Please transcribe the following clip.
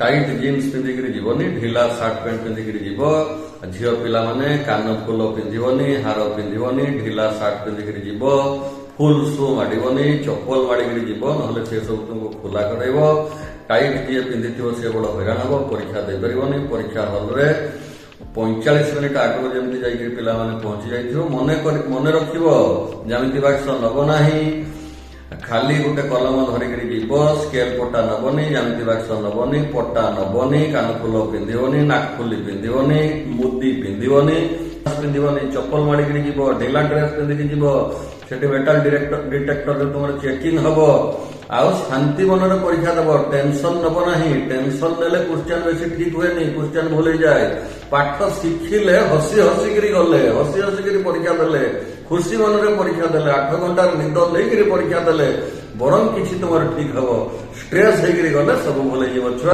Tight jeans पिंधिकी जीवनी ढिला shirt pant पिंधिकी जीव झील पिला माने कान फुल पिंधिबनी हार पिंधिबनी ढिला सार्ट पिंधिकी जीव फुल शू माड़बनी चप्पल माड़िकी जीव ना से सब तुमको खुला कराइब टाइट जी पिंधि सी बड़ हैरान हम परीक्षा दे पारबनी परीक्षा हल रे 45 मिनिट आगु जमी जाकि पिला पहुंची जाइए मन रखिब ज्यामिति बाक्स नब ना खाली गोटे कलम धरिक जीव स्केल पट्टा नबनी ज्यामिति बाक्स नबनी पट्टा नबनी कानफुल पिंधिबनी नाकफुली पिंधिबनी मुदी पिंधिबनी पिंधिबनी चप्पल माड़िकी जीव ढिला ड्रेस पिंधिकी जीव से मेटाल डिटेक्टर तुम चेकिंग हम आउ शांति मन परीक्षा दब टेंशन नब ना टेंशन नेले क्वेश्चन बेसी ठीक हुए क्वेश्चन भूल जाए पाठ शिखिले हसी हसिकी गले हसी हसिकी परीक्षा देले खुशी मन परीक्षा देले 8 घंटार निद लेकिन परीक्षा देले बरम किसी तुम ठीक हम स्ट्रेस होकर गले सब भूल छुआ।